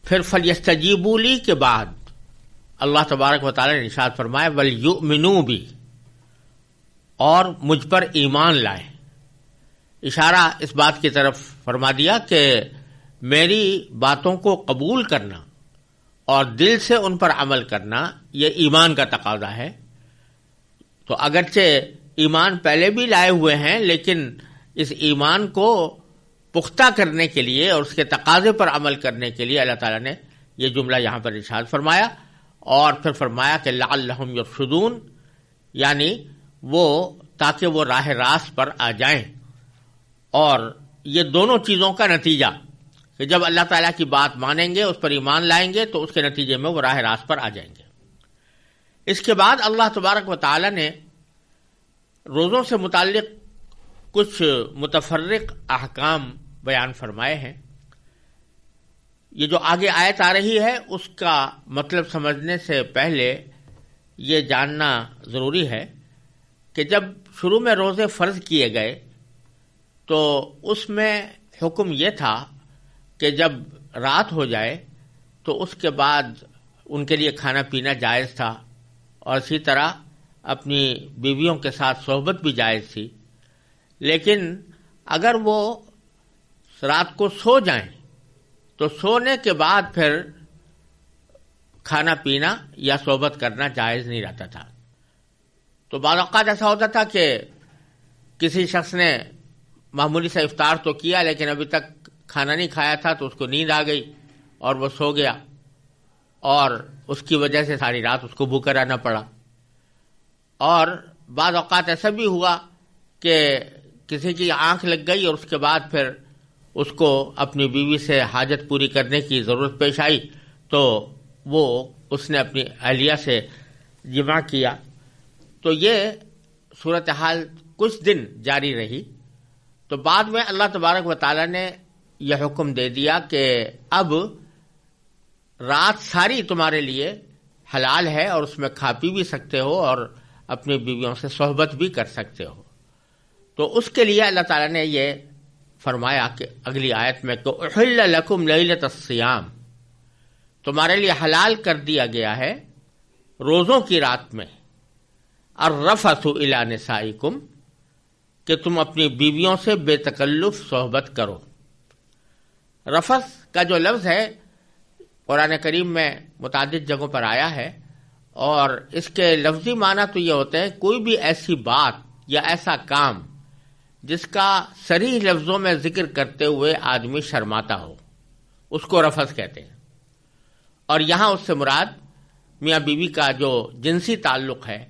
پھر فلیستجیبوا لی کے بعد اللہ تبارک و تعالی نے ارشاد فرمایا ولیؤمنوا بی، اور مجھ پر ایمان لائیں۔ اشارہ اس بات کی طرف فرما دیا کہ میری باتوں کو قبول کرنا اور دل سے ان پر عمل کرنا یہ ایمان کا تقاضا ہے۔ تو اگرچہ ایمان پہلے بھی لائے ہوئے ہیں، لیکن اس ایمان کو پختہ کرنے کے لیے اور اس کے تقاضے پر عمل کرنے کے لیے اللہ تعالیٰ نے یہ جملہ یہاں پر ارشاد فرمایا، اور پھر فرمایا کہ لعلہم یرشدون، یعنی وہ تاکہ وہ راہ راست پر آ جائیں۔ اور یہ دونوں چیزوں کا نتیجہ کہ جب اللہ تعالیٰ کی بات مانیں گے، اس پر ایمان لائیں گے، تو اس کے نتیجے میں وہ راہ راست پر آ جائیں گے۔ اس کے بعد اللہ تبارک و تعالیٰ نے روزوں سے متعلق کچھ متفرق احکام بیان فرمائے ہیں۔ یہ جو آگے آیت آ رہی ہے اس کا مطلب سمجھنے سے پہلے یہ جاننا ضروری ہے کہ جب شروع میں روزے فرض کیے گئے تو اس میں حکم یہ تھا کہ جب رات ہو جائے تو اس کے بعد ان کے لیے کھانا پینا جائز تھا، اور اسی طرح اپنی بیویوں کے ساتھ صحبت بھی جائز تھی۔ لیکن اگر وہ رات کو سو جائیں تو سونے کے بعد پھر کھانا پینا یا صحبت کرنا جائز نہیں رہتا تھا۔ تو بعض اوقات ایسا ہوتا تھا کہ کسی شخص نے معمولی سا افطار تو کیا لیکن ابھی تک کھانا نہیں کھایا تھا، تو اس کو نیند آ گئی اور وہ سو گیا، اور اس کی وجہ سے ساری رات اس کو بھوکا رہنا پڑا۔ اور بعض اوقات ایسا بھی ہوا کہ کسی کی آنکھ لگ گئی اور اس کے بعد پھر اس کو اپنی بیوی سے حاجت پوری کرنے کی ضرورت پیش آئی، تو اس نے اپنی اہلیہ سے جماع کیا۔ تو یہ صورتحال کچھ دن جاری رہی۔ تو بعد میں اللہ تبارک و تعالی نے یہ حکم دے دیا کہ اب رات ساری تمہارے لیے حلال ہے، اور اس میں کھا پی بھی سکتے ہو اور اپنی بیویوں سے صحبت بھی کر سکتے ہو۔ تو اس کے لیے اللہ تعالیٰ نے یہ فرمایا کہ اگلی آیت میں کہ احل لکم لیلۃ الصیام، تمہارے لیے حلال کر دیا گیا ہے روزوں کی رات میں، الرفث الی نسائکم، کہ تم اپنی بیویوں سے بے تکلف صحبت کرو۔ رفث کا جو لفظ ہے قرآن کریم میں متعدد جگہوں پر آیا ہے، اور اس کے لفظی معنی تو یہ ہوتے ہیں کوئی بھی ایسی بات یا ایسا کام جس کا صریح لفظوں میں ذکر کرتے ہوئے آدمی شرماتا ہو، اس کو رفث کہتے ہیں۔ اور یہاں اس سے مراد میاں بیوی کا جو جنسی تعلق ہے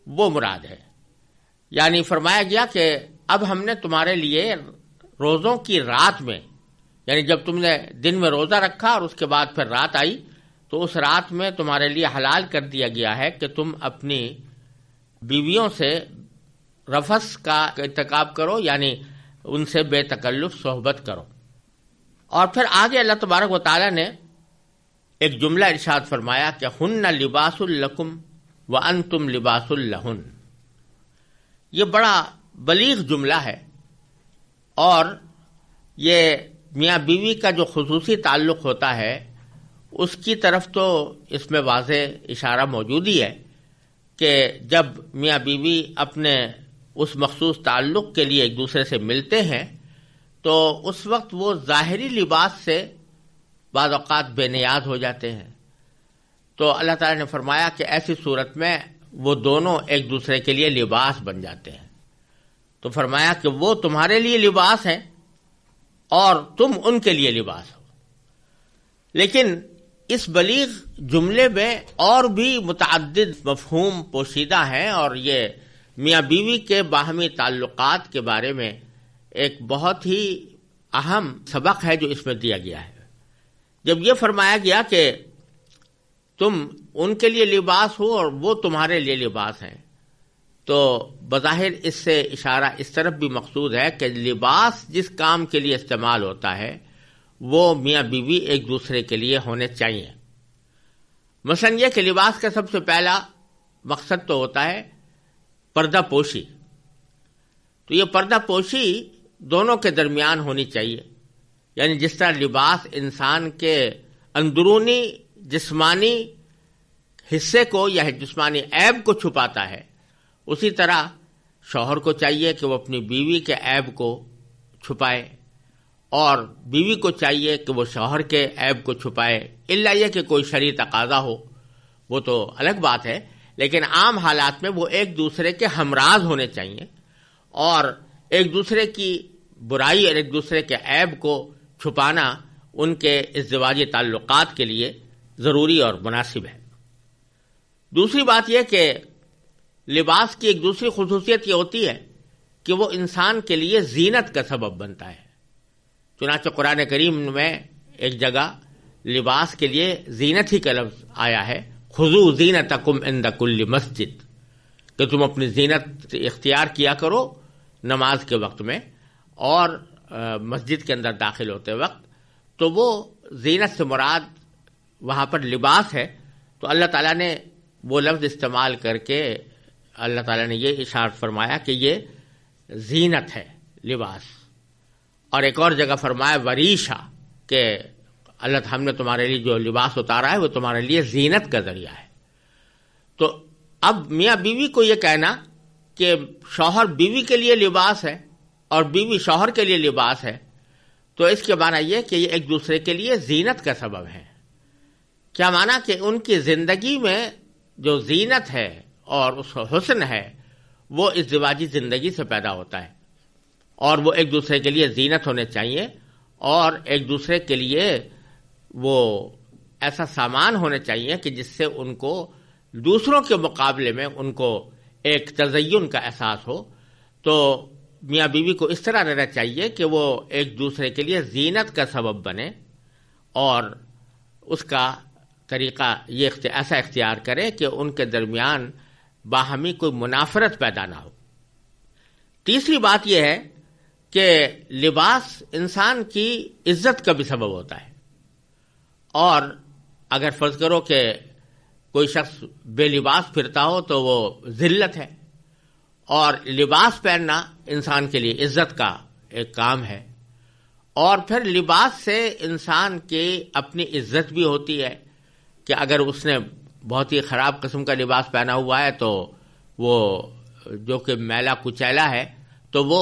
وہ مراد ہے۔ یعنی فرمایا گیا کہ اب ہم نے تمہارے لیے روزوں کی رات میں، یعنی جب تم نے دن میں روزہ رکھا اور اس کے بعد پھر رات آئی، تو اس رات میں تمہارے لیے حلال کر دیا گیا ہے کہ تم اپنی بیویوں سے رفث کا ارتکاب کرو، یعنی ان سے بے تکلف صحبت کرو۔ اور پھر آگے اللہ تبارک و تعالی نے ایک جملہ ارشاد فرمایا کہ ہن لباس لکم وانتم لباس لہن۔ یہ بڑا بلیغ جملہ ہے، اور یہ میاں بیوی کا جو خصوصی تعلق ہوتا ہے اس کی طرف تو اس میں واضح اشارہ موجود ہی ہے کہ جب میاں بیوی اپنے اس مخصوص تعلق کے لیے ایک دوسرے سے ملتے ہیں تو اس وقت وہ ظاہری لباس سے بعض اوقات بے نیاز ہو جاتے ہیں۔ تو اللہ تعالیٰ نے فرمایا کہ ایسی صورت میں وہ دونوں ایک دوسرے کے لیے لباس بن جاتے ہیں۔ تو فرمایا کہ وہ تمہارے لیے لباس ہیں اور تم ان کے لیے لباس ہو۔ لیکن اس بلیغ جملے میں اور بھی متعدد مفہوم پوشیدہ ہیں، اور یہ میاں بیوی کے باہمی تعلقات کے بارے میں ایک بہت ہی اہم سبق ہے جو اس میں دیا گیا ہے۔ جب یہ فرمایا گیا کہ تم ان کے لیے لباس ہو اور وہ تمہارے لیے لباس ہیں، تو بظاہر اس سے اشارہ اس طرف بھی مقصود ہے کہ لباس جس کام کے لیے استعمال ہوتا ہے وہ میاں بیوی ایک دوسرے کے لیے ہونے چاہیے۔ مثلا یہ کہ لباس کا سب سے پہلا مقصد تو ہوتا ہے پردہ پوشی۔ تو یہ پردہ پوشی دونوں کے درمیان ہونی چاہیے، یعنی جس طرح لباس انسان کے اندرونی جسمانی حصے کو یا جسمانی عیب کو چھپاتا ہے، اسی طرح شوہر کو چاہیے کہ وہ اپنی بیوی کے عیب کو چھپائے، اور بیوی کو چاہیے کہ وہ شوہر کے عیب کو چھپائے، الا یہ کہ کوئی شرعی تقاضا ہو، وہ تو الگ بات ہے، لیکن عام حالات میں وہ ایک دوسرے کے ہمراز ہونے چاہیے اور ایک دوسرے کی برائی اور ایک دوسرے کے عیب کو چھپانا ان کے ازدواجی تعلقات کے لیے ضروری اور مناسب ہے۔ دوسری بات یہ کہ لباس کی ایک دوسری خصوصیت یہ ہوتی ہے کہ وہ انسان کے لیے زینت کا سبب بنتا ہے۔ چنانچہ قرآن کریم میں ایک جگہ لباس کے لیے زینت ہی کا لفظ آیا ہے، خذوا زینتکم عند کل مسجد، کہ تم اپنی زینت اختیار کیا کرو نماز کے وقت میں اور مسجد کے اندر داخل ہوتے وقت۔ تو وہ زینت سے مراد وہاں پر لباس ہے، تو اللہ تعالیٰ نے وہ لفظ استعمال کر کے اللہ تعالیٰ نے یہ اشارت فرمایا کہ یہ زینت ہے لباس، اور ایک اور جگہ فرمایا وریشا، کہ اللہ ہم نے تمہارے لیے جو لباس اتارا ہے وہ تمہارے لیے زینت کا ذریعہ ہے۔ تو اب میاں بیوی کو یہ کہنا کہ شوہر بیوی کے لیے لباس ہے اور بیوی شوہر کے لیے لباس ہے، تو اس کے معنی یہ کہ یہ ایک دوسرے کے لیے زینت کا سبب ہے۔ کیا معنی کہ ان کی زندگی میں جو زینت ہے اور اس حسن ہے وہ ازدواجی زندگی سے پیدا ہوتا ہے، اور وہ ایک دوسرے کے لیے زینت ہونے چاہیے اور ایک دوسرے کے لیے وہ ایسا سامان ہونے چاہیے کہ جس سے ان کو دوسروں کے مقابلے میں ان کو ایک تزین کا احساس ہو۔ تو میاں بیوی کو اس طرح رہنا چاہیے کہ وہ ایک دوسرے کے لیے زینت کا سبب بنے اور اس کا طریقہ یہ ایسا اختیار کرے کہ ان کے درمیان باہمی کوئی منافرت پیدا نہ ہو۔ تیسری بات یہ ہے کہ لباس انسان کی عزت کا بھی سبب ہوتا ہے، اور اگر فرض کرو کہ کوئی شخص بے لباس پھرتا ہو تو وہ ذلت ہے، اور لباس پہننا انسان کے لیے عزت کا ایک کام ہے، اور پھر لباس سے انسان کی اپنی عزت بھی ہوتی ہے کہ اگر اس نے بہت ہی خراب قسم کا لباس پہنا ہوا ہے تو وہ جو کہ میلا کچیلا ہے تو وہ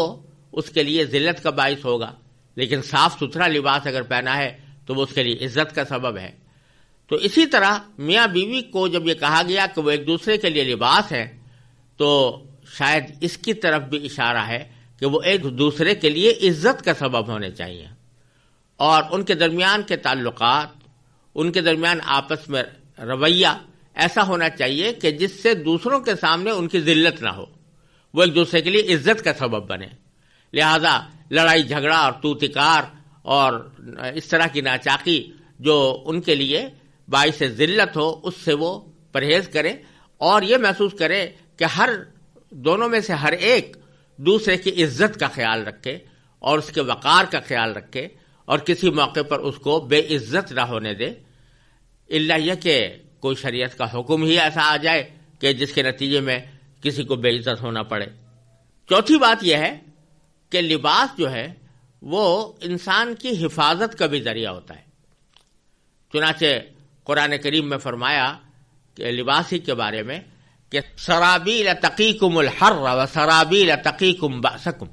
اس کے لیے ذلت کا باعث ہوگا، لیکن صاف ستھرا لباس اگر پہنا ہے تو وہ اس کے لیے عزت کا سبب ہے۔ تو اسی طرح میاں بیوی کو جب یہ کہا گیا کہ وہ ایک دوسرے کے لیے لباس ہے تو شاید اس کی طرف بھی اشارہ ہے کہ وہ ایک دوسرے کے لیے عزت کا سبب ہونے چاہیے، اور ان کے درمیان کے تعلقات، ان کے درمیان آپس میں رویہ ایسا ہونا چاہیے کہ جس سے دوسروں کے سامنے ان کی ذلت نہ ہو، وہ ایک دوسرے کے لیے عزت کا سبب بنے۔ لہذا لڑائی جھگڑا اور توتکار اور اس طرح کی ناچاقی جو ان کے لیے باعث ذلت ہو اس سے وہ پرہیز کرے، اور یہ محسوس کرے کہ دونوں میں سے ہر ایک دوسرے کی عزت کا خیال رکھے اور اس کے وقار کا خیال رکھے، اور کسی موقع پر اس کو بے عزت نہ ہونے دے، الا یہ کہ کوئی شریعت کا حکم ہی ایسا آ جائے کہ جس کے نتیجے میں کسی کو بے عزت ہونا پڑے۔ چوتھی بات یہ ہے کہ لباس جو ہے وہ انسان کی حفاظت کا بھی ذریعہ ہوتا ہے۔ چنانچہ قرآن کریم میں فرمایا کہ لباس ہی کے بارے میں کہ سرابیل تقیکم الحر و سرابیل تقیکم بأسکم،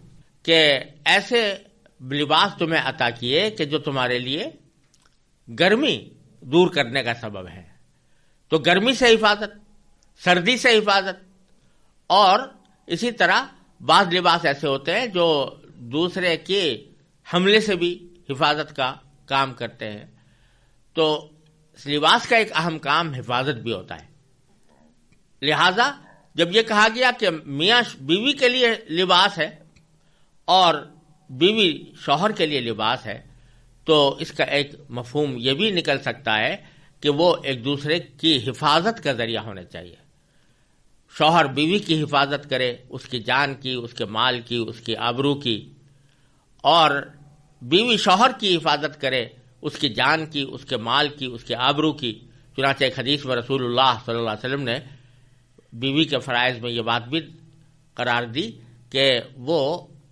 کہ ایسے لباس تمہیں عطا کیے کہ جو تمہارے لیے گرمی دور کرنے کا سبب ہے۔ تو گرمی سے حفاظت، سردی سے حفاظت، اور اسی طرح بعض لباس ایسے ہوتے ہیں جو دوسرے کے حملے سے بھی حفاظت کا کام کرتے ہیں۔ تو لباس کا ایک اہم کام حفاظت بھی ہوتا ہے۔ لہذا جب یہ کہا گیا کہ میاں بیوی کے لیے لباس ہے اور بیوی شوہر کے لیے لباس ہے، تو اس کا ایک مفہوم یہ بھی نکل سکتا ہے کہ وہ ایک دوسرے کی حفاظت کا ذریعہ ہونا چاہیے۔ شوہر بیوی کی حفاظت کرے، اس کی جان کی، اس کے مال کی، اس کی آبرو کی، اور بیوی شوہر کی حفاظت کرے، اس کی جان کی، اس کے مال کی، اس کے آبرو کی۔ چنانچہ ایک حدیث میں رسول اللہ صلی اللہ علیہ وسلم نے بیوی کے فرائض میں یہ بات بھی قرار دی کہ وہ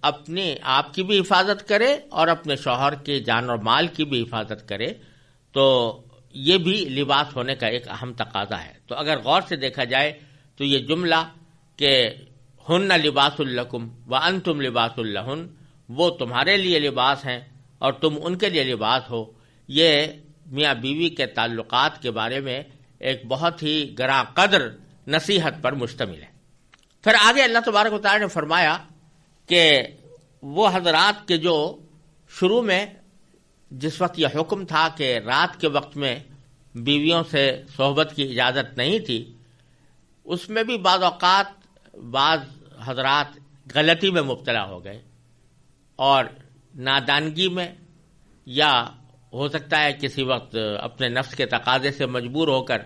اپنے آپ کی بھی حفاظت کرے اور اپنے شوہر کے جان اور مال کی بھی حفاظت کرے۔ تو یہ بھی لباس ہونے کا ایک اہم تقاضا ہے۔ تو اگر غور سے دیکھا جائے تو یہ جملہ کہ ہن لباس لکم وانتم لباس لہن، وہ تمہارے لیے لباس ہیں اور تم ان کے لیے لباس ہو، یہ میاں بیوی کے تعلقات کے بارے میں ایک بہت ہی گراں قدر نصیحت پر مشتمل ہے۔ پھر آگے اللہ تبارک و تعالی نے فرمایا کہ وہ حضرات کے جو شروع میں جس وقت یہ حکم تھا کہ رات کے وقت میں بیویوں سے صحبت کی اجازت نہیں تھی، اس میں بھی بعض اوقات بعض حضرات غلطی میں مبتلا ہو گئے اور نادانگی میں، یا ہو سکتا ہے کسی وقت اپنے نفس کے تقاضے سے مجبور ہو کر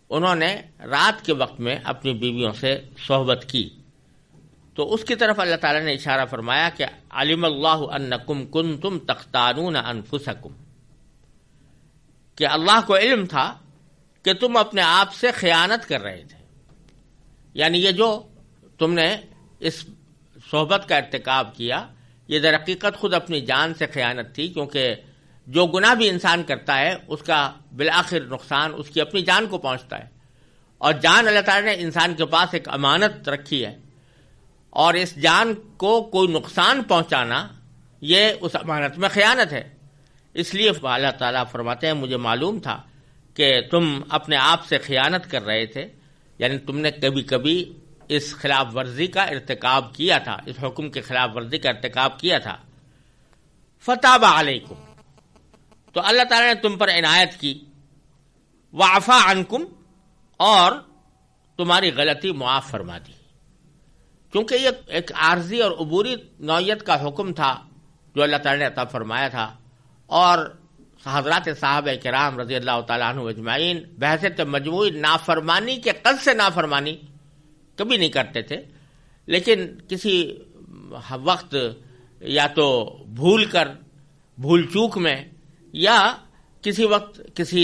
انہوں نے رات کے وقت میں اپنی بیویوں سے صحبت کی، تو اس کی طرف اللہ تعالیٰ نے اشارہ فرمایا کہ علم اللہ انکم کنتم تختانون انفسکم، کہ اللہ کو علم تھا کہ تم اپنے آپ سے خیانت کر رہے تھے، یعنی یہ جو تم نے اس صحبت کا ارتکاب کیا یہ در حقیقت خود اپنی جان سے خیانت تھی، کیونکہ جو گناہ بھی انسان کرتا ہے اس کا بالآخر نقصان اس کی اپنی جان کو پہنچتا ہے، اور جان اللہ تعالیٰ نے انسان کے پاس ایک امانت رکھی ہے، اور اس جان کو کوئی نقصان پہنچانا یہ اس امانت میں خیانت ہے۔ اس لیے اللہ تعالیٰ فرماتے ہیں مجھے معلوم تھا کہ تم اپنے آپ سے خیانت کر رہے تھے، یعنی تم نے کبھی کبھی اس خلاف ورزی کا ارتکاب کیا تھا، اس حکم کے خلاف ورزی کا ارتکاب کیا تھا۔ فتاب علیکم، تو اللہ تعالیٰ نے تم پر عنایت کی، وعفا عنکم، اور تمہاری غلطی معاف فرما دی، کیونکہ یہ ایک عارضی اور عبوری نوعیت کا حکم تھا جو اللہ تعالیٰ نے عطا فرمایا تھا، اور حضرات صحابہ کرام رضی اللہ تعالیٰ عنہ اجمعین بحیثیت مجموعی نافرمانی کے قصد سے نافرمانی کبھی نہیں کرتے تھے، لیکن کسی وقت یا تو بھول چوک میں یا کسی وقت کسی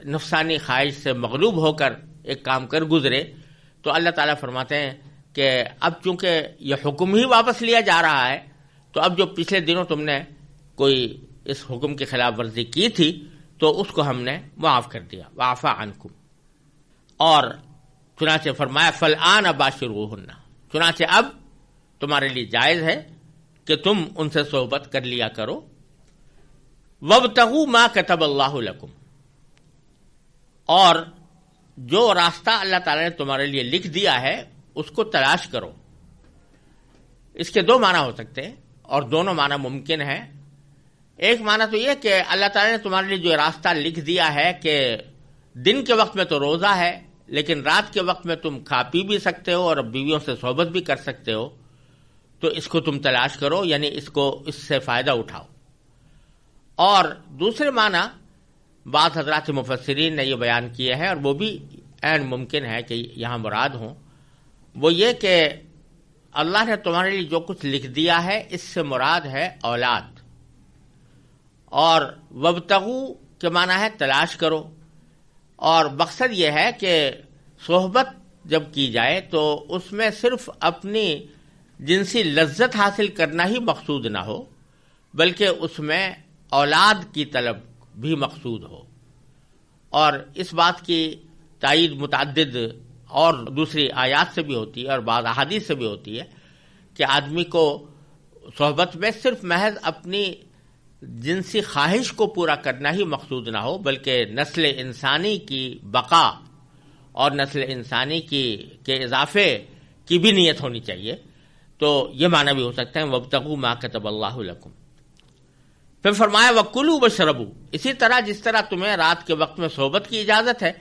نفسانی خواہش سے مغلوب ہو کر ایک کام کر گزرے، تو اللہ تعالیٰ فرماتے ہیں کہ اب چونکہ یہ حکم ہی واپس لیا جا رہا ہے، تو اب جو پچھلے دنوں تم نے کوئی اس حکم کی خلاف ورزی کی تھی تو اس کو ہم نے معاف کر دیا، وعفا عنکم، اور چنانچہ فرمایا فالآن باشروہن، چنانچہ اب تمہارے لیے جائز ہے کہ تم ان سے صحبت کر لیا کرو، وابتغوا ما کتب اللہ لکم، اور جو راستہ اللہ تعالیٰ نے تمہارے لیے لکھ دیا ہے اس کو تلاش کرو۔ اس کے دو معنی ہو سکتے ہیں اور دونوں معنی ممکن ہیں۔ ایک معنی تو یہ کہ اللہ تعالیٰ نے تمہارے لیے جو راستہ لکھ دیا ہے کہ دن کے وقت میں تو روزہ ہے لیکن رات کے وقت میں تم کھا پی بھی سکتے ہو اور بیویوں سے صحبت بھی کر سکتے ہو، تو اس کو تم تلاش کرو، یعنی اس سے فائدہ اٹھاؤ۔ اور دوسرے معنی بعض حضرات مفسرین نے یہ بیان کیے ہیں اور وہ بھی عین ممکن ہے کہ یہاں مراد ہوں، وہ یہ کہ اللہ نے تمہارے لیے جو کچھ لکھ دیا ہے اس سے مراد ہے اولاد، اور وابتغوا کے معنی ہے تلاش کرو، اور مقصد یہ ہے کہ صحبت جب کی جائے تو اس میں صرف اپنی جنسی لذت حاصل کرنا ہی مقصود نہ ہو بلکہ اس میں اولاد کی طلب بھی مقصود ہو۔ اور اس بات کی تائید متعدد اور دوسری آیات سے بھی ہوتی ہے اور بعض احادیث سے بھی ہوتی ہے کہ آدمی کو صحبت میں صرف محض اپنی جنسی خواہش کو پورا کرنا ہی مقصود نہ ہو بلکہ نسل انسانی کی بقا اور نسل انسانی کے اضافے کی بھی نیت ہونی چاہیے۔ تو یہ معنی بھی ہو سکتا ہے وابتغوا ما کتب اللہ لکم۔ پھر فرمایا وکلوا واشربوا، اسی طرح جس طرح تمہیں رات کے وقت میں صحبت کی اجازت ہے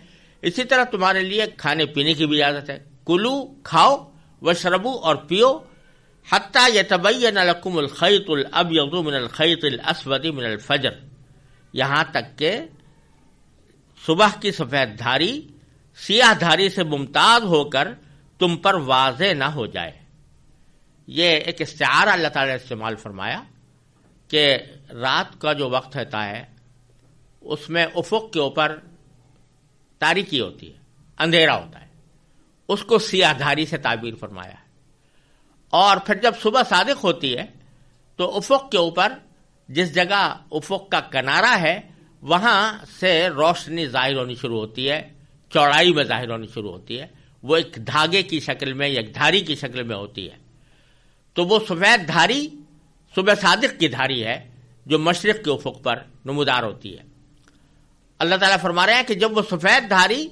اسی طرح تمہارے لیے کھانے پینے کی بھی اجازت ہے۔ کلو، کھاؤ، واشربوا، اور پیو، حتی یتبین لکم الخیط الابیض من الخیط الاسود من الفجر، یہاں تک کہ صبح کی سفید دھاری سیاہ دھاری سے ممتاز ہو کر تم پر واضح نہ ہو جائے۔ یہ ایک استعارہ اللہ تعالی نے استعمال فرمایا کہ رات کا جو وقت ہوتا ہے اس میں افق کے اوپر تاریکی ہوتی ہے، اندھیرا ہوتا ہے، اس کو سیاہ دھاری سے تعبیر فرمایا ہے۔ اور پھر جب صبح صادق ہوتی ہے تو افق کے اوپر جس جگہ افق کا کنارہ ہے وہاں سے روشنی ظاہر ہونی شروع ہوتی ہے، چوڑائی میں ظاہر ہونی شروع ہوتی ہے، وہ ایک دھاگے کی شکل میں، ایک دھاری کی شکل میں ہوتی ہے. تو وہ سفید دھاری صبح صادق کی دھاری ہے جو مشرق کے افق پر نمودار ہوتی ہے. اللہ تعالیٰ فرما رہے ہیں کہ جب وہ سفید دھاری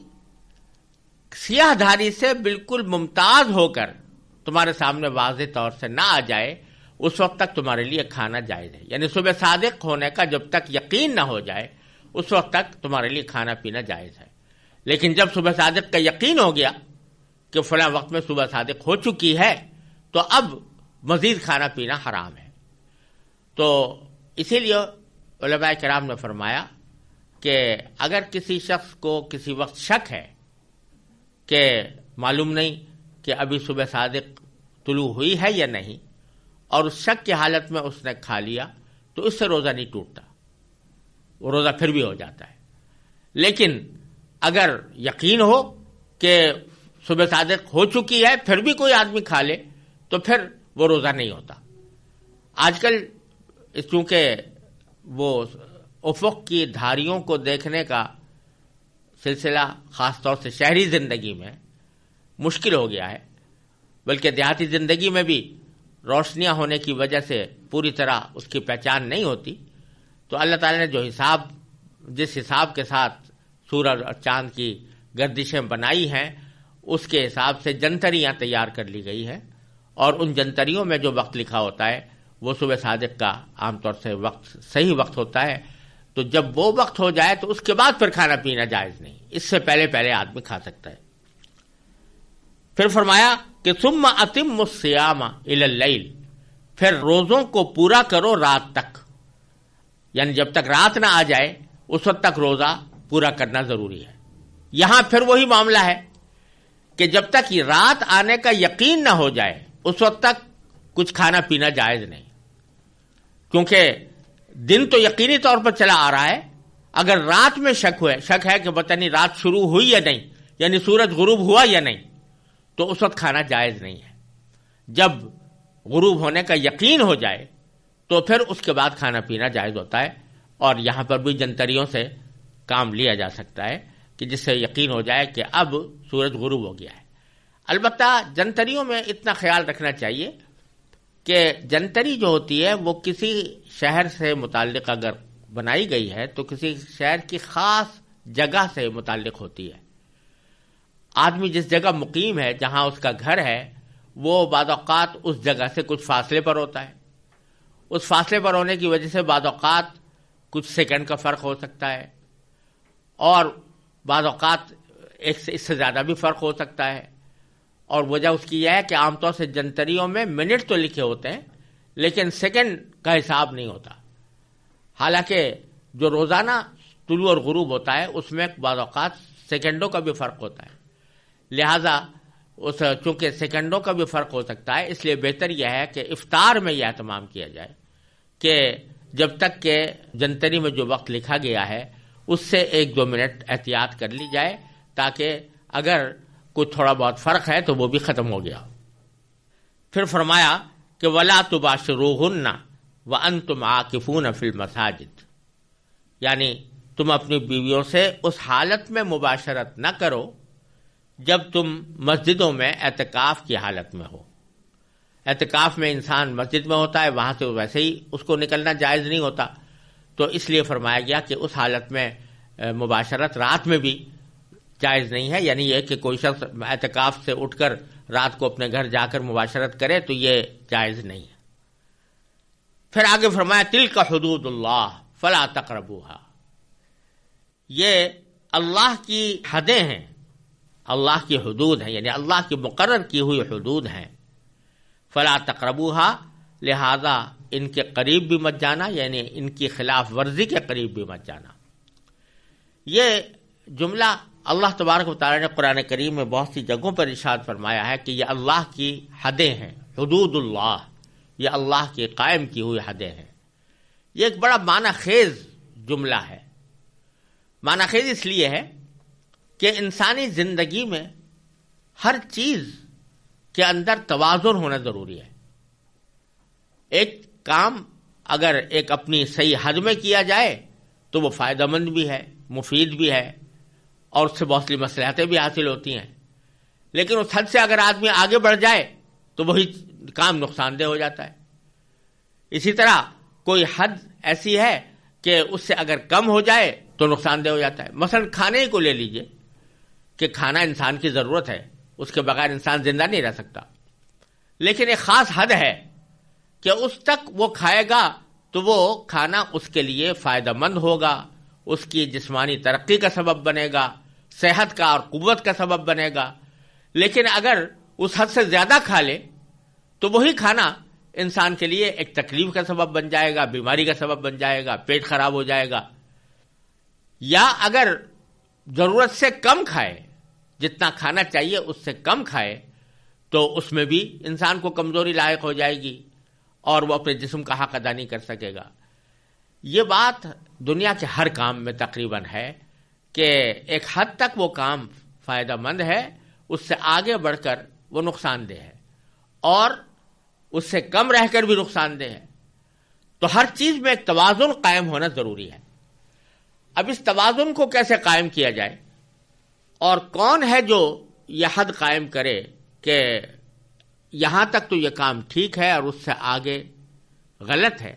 سیاہ دھاری سے بالکل ممتاز ہو کر تمہارے سامنے واضح طور سے نہ آ جائے، اس وقت تک تمہارے لیے کھانا جائز ہے. یعنی صبح صادق ہونے کا جب تک یقین نہ ہو جائے اس وقت تک تمہارے لیے کھانا پینا جائز ہے. لیکن جب صبح صادق کا یقین ہو گیا کہ فلاں وقت میں صبح صادق ہو چکی ہے تو اب مزید کھانا پینا حرام ہے. تو اسی لیے علماء کرام نے فرمایا کہ اگر کسی شخص کو کسی وقت شک ہے کہ معلوم نہیں کہ ابھی صبح صادق طلوع ہوئی ہے یا نہیں، اور اس شک کی حالت میں اس نے کھا لیا تو اس سے روزہ نہیں ٹوٹتا، وہ روزہ پھر بھی ہو جاتا ہے. لیکن اگر یقین ہو کہ صبح صادق ہو چکی ہے پھر بھی کوئی آدمی کھا لے تو پھر وہ روزہ نہیں ہوتا. آج کل چونکہ وہ افق کی دھاریوں کو دیکھنے کا سلسلہ خاص طور سے شہری زندگی میں مشکل ہو گیا ہے، بلکہ دیہاتی زندگی میں بھی روشنیاں ہونے کی وجہ سے پوری طرح اس کی پہچان نہیں ہوتی. تو اللہ تعالی نے جو جس حساب کے ساتھ سورج اور چاند کی گردشیں بنائی ہیں اس کے حساب سے جنتریاں تیار کر لی گئی ہیں، اور ان جنتریوں میں جو وقت لکھا ہوتا ہے وہ صبح صادق کا عام طور سے صحیح وقت ہوتا ہے. تو جب وہ وقت ہو جائے تو اس کے بعد پھر کھانا پینا جائز نہیں، اس سے پہلے آدمی کھا سکتا ہے. پھر فرمایا کہ ثم اتم الصیام الی اللیل، پھر روزوں کو پورا کرو رات تک. یعنی جب تک رات نہ آ جائے اس وقت تک روزہ پورا کرنا ضروری ہے. یہاں پھر وہی معاملہ ہے کہ جب تک یہ رات آنے کا یقین نہ ہو جائے اس وقت تک کچھ کھانا پینا جائز نہیں، کیونکہ دن تو یقینی طور پر چلا آ رہا ہے. اگر رات میں شک ہے کہ پتہ نہیں رات شروع ہوئی یا نہیں، یعنی سورج غروب ہوا یا نہیں، تو اس وقت کھانا جائز نہیں ہے. جب غروب ہونے کا یقین ہو جائے تو پھر اس کے بعد کھانا پینا جائز ہوتا ہے. اور یہاں پر بھی جنتریوں سے کام لیا جا سکتا ہے کہ جس سے یقین ہو جائے کہ اب سورج غروب ہو گیا ہے. البتہ جنتریوں میں اتنا خیال رکھنا چاہیے کہ جنتری جو ہوتی ہے وہ کسی شہر سے متعلق اگر بنائی گئی ہے تو کسی شہر کی خاص جگہ سے متعلق ہوتی ہے. آدمی جس جگہ مقیم ہے، جہاں اس کا گھر ہے، وہ بعض اوقات اس جگہ سے کچھ فاصلے پر ہوتا ہے. اس فاصلے پر ہونے کی وجہ سے بعض اوقات کچھ سیکنڈ کا فرق ہو سکتا ہے، اور بعض اوقات اس سے زیادہ بھی فرق ہو سکتا ہے. اور وجہ اس کی یہ ہے کہ عام طور سے جنتریوں میں منٹ تو لکھے ہوتے ہیں لیکن سیکنڈ کا حساب نہیں ہوتا. حالانکہ جو روزانہ طلوع اور غروب ہوتا ہے اس میں بعض اوقات سیکنڈوں کا بھی فرق ہوتا ہے. لہذا چونکہ سیکنڈوں کا بھی فرق ہو سکتا ہے، اس لیے بہتر یہ ہے کہ افطار میں یہ اہتمام کیا جائے کہ جب تک کہ جنتری میں جو وقت لکھا گیا ہے اس سے 1-2 منٹ احتیاط کر لی جائے، تاکہ اگر کوئی تھوڑا بہت فرق ہے تو وہ بھی ختم ہو گیا. پھر فرمایا کہ وَلَا تُبَاشِرُوهُنَّ وَأَنْتُمْ عَاكِفُونَ فِي الْمَسَاجِدِ، یعنی تم اپنی بیویوں سے اس حالت میں مباشرت نہ کرو جب تم مسجدوں میں اعتکاف کی حالت میں ہو. اعتکاف میں انسان مسجد میں ہوتا ہے، وہاں سے ویسے ہی اس کو نکلنا جائز نہیں ہوتا. تو اس لیے فرمایا گیا کہ اس حالت میں مباشرت رات میں بھی جائز نہیں ہے. یعنی یہ کہ کوئی شخص اعتکاف سے اٹھ کر رات کو اپنے گھر جا کر مباشرت کرے تو یہ جائز نہیں ہے. پھر آگے فرمایا تلک حدود اللہ فلا تقربوها، یہ اللہ کی حدیں ہیں، اللہ کی حدود ہیں، یعنی اللہ کی مقرر کی ہوئی حدود ہیں. فلا تقربوها، لہذا ان کے قریب بھی مت جانا، یعنی ان کی خلاف ورزی کے قریب بھی مت جانا. یہ جملہ اللہ تبارک و تعالی نے قرآن کریم میں بہت سی جگہوں پر ارشاد فرمایا ہے کہ یہ اللہ کی حدیں ہیں، حدود اللہ، یہ اللہ کی قائم کی ہوئی حدیں ہیں. یہ ایک بڑا معنی خیز جملہ ہے. معنی خیز اس لیے ہے کہ انسانی زندگی میں ہر چیز کے اندر توازن ہونا ضروری ہے. ایک کام اگر ایک اپنی صحیح حد میں کیا جائے تو وہ فائدہ مند بھی ہے، مفید بھی ہے، اور اس سے بہت سی مصلحتیں بھی حاصل ہوتی ہیں. لیکن اس حد سے اگر آدمی آگے بڑھ جائے تو وہی کام نقصان دہ ہو جاتا ہے. اسی طرح کوئی حد ایسی ہے کہ اس سے اگر کم ہو جائے تو نقصان دہ ہو جاتا ہے. مثلا کھانے کو لے لیجئے کہ کھانا انسان کی ضرورت ہے، اس کے بغیر انسان زندہ نہیں رہ سکتا، لیکن ایک خاص حد ہے کہ اس تک وہ کھائے گا تو وہ کھانا اس کے لیے فائدہ مند ہوگا، اس کی جسمانی ترقی کا سبب بنے گا، صحت کا اور قوت کا سبب بنے گا. لیکن اگر اس حد سے زیادہ کھا لے تو وہی کھانا انسان کے لیے ایک تکلیف کا سبب بن جائے گا، بیماری کا سبب بن جائے گا، پیٹ خراب ہو جائے گا. یا اگر ضرورت سے کم کھائے، جتنا کھانا چاہیے اس سے کم کھائے، تو اس میں بھی انسان کو کمزوری لاحق ہو جائے گی اور وہ اپنے جسم کا حق ادا نہیں کر سکے گا. یہ بات دنیا کے ہر کام میں تقریباً ہے کہ ایک حد تک وہ کام فائدہ مند ہے، اس سے آگے بڑھ کر وہ نقصان دہ ہے، اور اس سے کم رہ کر بھی نقصان دہ ہے. تو ہر چیز میں ایک توازن قائم ہونا ضروری ہے. اب اس توازن کو کیسے قائم کیا جائے، اور کون ہے جو یہ حد قائم کرے کہ یہاں تک تو یہ کام ٹھیک ہے اور اس سے آگے غلط ہے.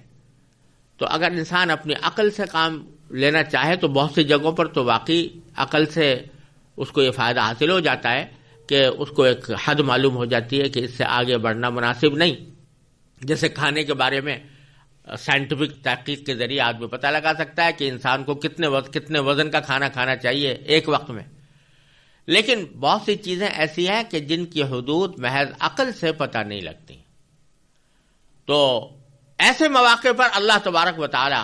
تو اگر انسان اپنی عقل سے کام لینا چاہے تو بہت سی جگہوں پر تو واقعی عقل سے اس کو یہ فائدہ حاصل ہو جاتا ہے کہ اس کو ایک حد معلوم ہو جاتی ہے کہ اس سے آگے بڑھنا مناسب نہیں. جیسے کھانے کے بارے میں سائنٹیفک تحقیق کے ذریعے آدمی پتہ لگا سکتا ہے کہ انسان کو کتنے وزن کا کھانا کھانا چاہیے ایک وقت میں. لیکن بہت سی چیزیں ایسی ہیں کہ جن کی حدود محض عقل سے پتہ نہیں لگتی. تو ایسے مواقع پر اللہ تبارک و تعالی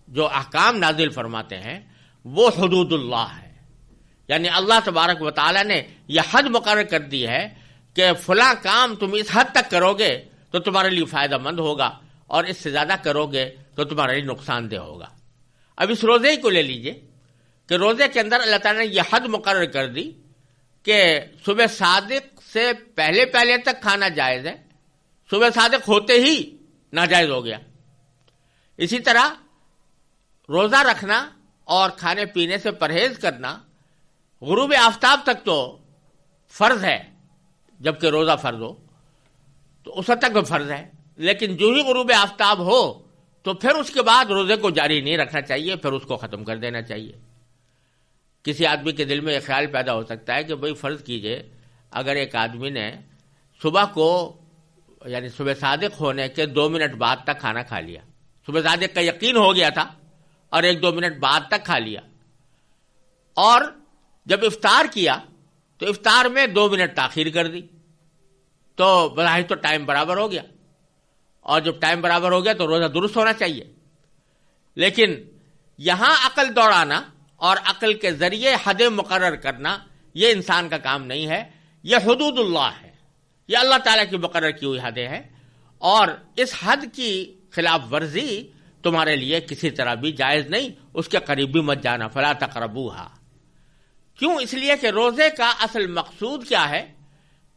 جو احکام نازل فرماتے ہیں وہ حدود اللہ ہے. یعنی اللہ تبارک و تعالی نے یہ حد مقرر کر دی ہے کہ فلاں کام تم اس حد تک کرو گے تو تمہارے لیے فائدہ مند ہوگا، اور اس سے زیادہ کرو گے تو تمہارے لیے نقصان دہ ہوگا. اب اس روزے کو لے لیجئے کہ روزے کے اندر اللہ تعالیٰ نے یہ حد مقرر کر دی کہ صبح صادق سے پہلے تک کھانا جائز ہے، صبح صادق ہوتے ہی ناجائز ہو گیا. اسی طرح روزہ رکھنا اور کھانے پینے سے پرہیز کرنا غروب آفتاب تک تو فرض ہے، جبکہ روزہ فرض ہو تو اس وقت تک تو فرض ہے. لیکن جو ہی غروب آفتاب ہو تو پھر اس کے بعد روزے کو جاری نہیں رکھنا چاہیے، پھر اس کو ختم کر دینا چاہیے. کسی آدمی کے دل میں یہ خیال پیدا ہو سکتا ہے کہ بھئی فرض کیجئے اگر ایک آدمی نے صبح کو یعنی صبح صادق ہونے کے 2 منٹ بعد تک کھانا کھا لیا، صبح صادق کا یقین ہو گیا تھا اور 1-2 منٹ بعد تک کھا لیا، اور جب افطار کیا تو افطار میں 2 منٹ تاخیر کر دی، تو بظاہر تو ٹائم برابر ہو گیا، اور جب ٹائم برابر ہو گیا تو روزہ درست ہونا چاہیے. لیکن یہاں عقل دوڑانا اور عقل کے ذریعے حدیں مقرر کرنا یہ انسان کا کام نہیں ہے، یہ حدود اللہ ہے، یہ اللہ تعالیٰ کی مقرر کی ہوئی حدیں ہیں، اور اس حد کی خلاف ورزی تمہارے لیے کسی طرح بھی جائز نہیں، اس کے قریب بھی مت جانا. فلا تقربوها. کیوں؟ اس لیے کہ روزے کا اصل مقصود کیا ہے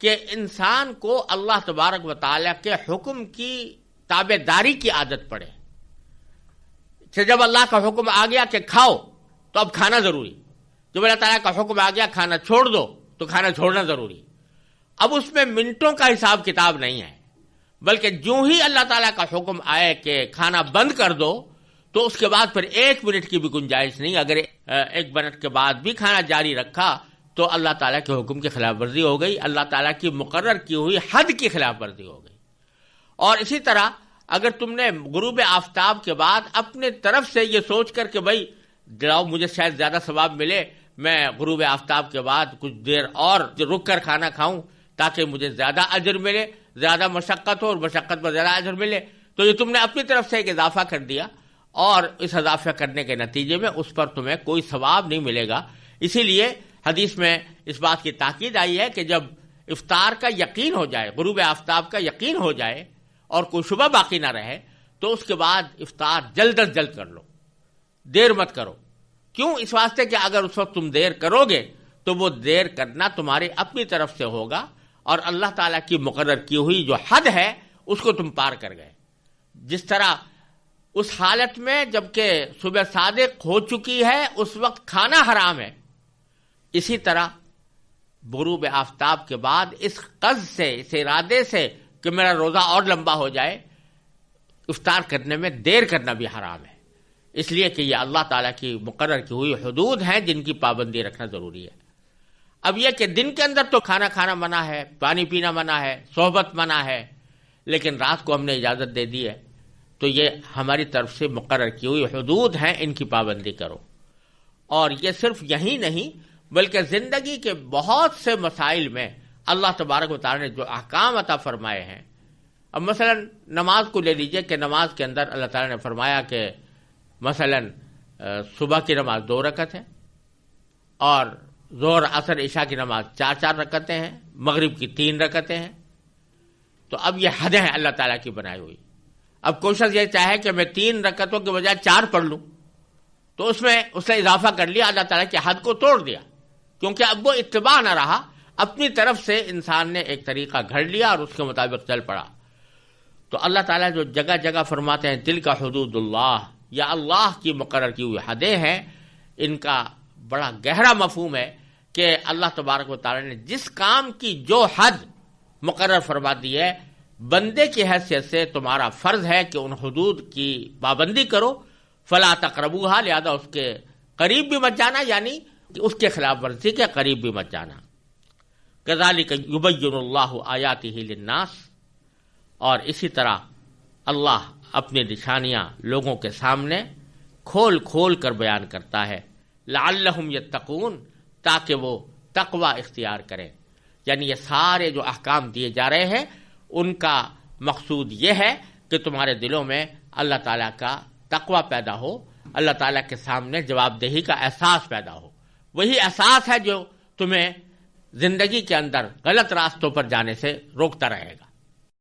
کہ انسان کو اللہ تبارک و تعالیٰ کے حکم کی تابع داری کی عادت پڑے. کہ جب اللہ کا حکم آ گیا کہ کھاؤ تو اب کھانا ضروری، جب اللہ تعالیٰ کا حکم آ گیا کھانا چھوڑ دو تو کھانا چھوڑنا ضروری. اب اس میں منٹوں کا حساب کتاب نہیں ہے، بلکہ جو ہی اللہ تعالیٰ کا حکم آئے کہ کھانا بند کر دو تو اس کے بعد پھر 1 منٹ کی بھی گنجائش نہیں. اگر 1 منٹ کے بعد بھی کھانا جاری رکھا تو اللہ تعالیٰ کے حکم کی خلاف ورزی ہو گئی، اللہ تعالیٰ کی مقرر کی ہوئی حد کی خلاف ورزی ہو گئی. اور اسی طرح اگر تم نے غروب آفتاب کے بعد اپنے طرف سے یہ سوچ کر کہ بھائی جاؤ مجھے شاید زیادہ ثواب ملے، میں غروب آفتاب کے بعد کچھ دیر اور رک کر کھانا کھاؤں تاکہ مجھے زیادہ اجر ملے، زیادہ مشقت ہو اور مشقت پر زیادہ اجر ملے، تو یہ تم نے اپنی طرف سے ایک اضافہ کر دیا، اور اس اضافہ کرنے کے نتیجے میں اس پر تمہیں کوئی ثواب نہیں ملے گا. اسی لیے حدیث میں اس بات کی تاکید آئی ہے کہ جب افطار کا یقین ہو جائے، غروب آفتاب کا یقین ہو جائے اور کوئی شبہ باقی نہ رہے تو اس کے بعد افطار جلد از جلد کر لو، دیر مت کرو. کیوں؟ اس واسطے کہ اگر اس وقت تم دیر کرو گے تو وہ دیر کرنا تمہاری اپنی طرف سے ہوگا، اور اللہ تعالیٰ کی مقرر کی ہوئی جو حد ہے اس کو تم پار کر گئے. جس طرح اس حالت میں جبکہ صبح صادق ہو چکی ہے اس وقت کھانا حرام ہے. اسی طرح غروب آفتاب کے بعد اس قصد سے، اس ارادے سے کہ میرا روزہ اور لمبا ہو جائے، افطار کرنے میں دیر کرنا بھی حرام ہے، اس لیے کہ یہ اللہ تعالیٰ کی مقرر کی ہوئی حدود ہیں جن کی پابندی رکھنا ضروری ہے. اب یہ کہ دن کے اندر تو کھانا کھانا منع ہے، پانی پینا منع ہے، صحبت منع ہے، لیکن رات کو ہم نے اجازت دے دی ہے، تو یہ ہماری طرف سے مقرر کی ہوئی حدود ہیں، ان کی پابندی کرو. اور یہ صرف یہی نہیں بلکہ زندگی کے بہت سے مسائل میں اللہ تبارک و تعالی نے جو احکام عطا فرمائے ہیں. اب مثلا نماز کو لے لیجئے کہ نماز کے اندر اللہ تعالی نے فرمایا کہ مثلا صبح کی نماز 2 رکعت ہے، اور ظہر عصر عشاء کی نماز 4 رکعتیں ہیں، مغرب کی 3 رکعتیں ہیں. تو اب یہ حدیں ہیں اللہ تعالیٰ کی بنائی ہوئی. اب کوئی شخص یہ چاہے کہ میں 3 رکعتوں کے بجائے 4 پڑھ لوں، تو اس نے اضافہ کر لیا، اللہ تعالیٰ کی حد کو توڑ دیا، کیونکہ اب وہ اتباع نہ رہا، اپنی طرف سے انسان نے ایک طریقہ گھڑ لیا اور اس کے مطابق چل پڑا. تو اللہ تعالیٰ جو جگہ جگہ فرماتے ہیں دل کا حدود اللہ، یا اللہ کی مقرر کی ہوئی حدیں ہیں، ان کا بڑا گہرا مفہوم ہے کہ اللہ تبارک و تعالیٰ نے جس کام کی جو حد مقرر فرما دی ہے، بندے کی حیثیت سے تمہارا فرض ہے کہ ان حدود کی پابندی کرو. فلا تقربوها، لہذا اس کے قریب بھی مت جانا، یعنی کہ اس کے خلاف ورزی کے قریب بھی مت جانا. کذالک یبین اللہ آیاتہ للناس، اور اسی طرح اللہ اپنی نشانیاں لوگوں کے سامنے کھول کھول کر بیان کرتا ہے. لعلہم یتقون، تاکہ وہ تقوی اختیار کریں. یعنی یہ سارے جو احکام دیے جا رہے ہیں ان کا مقصود یہ ہے کہ تمہارے دلوں میں اللہ تعالیٰ کا تقوی پیدا ہو، اللہ تعالیٰ کے سامنے جواب دہی کا احساس پیدا ہو. وہی احساس ہے جو تمہیں زندگی کے اندر غلط راستوں پر جانے سے روکتا رہے گا.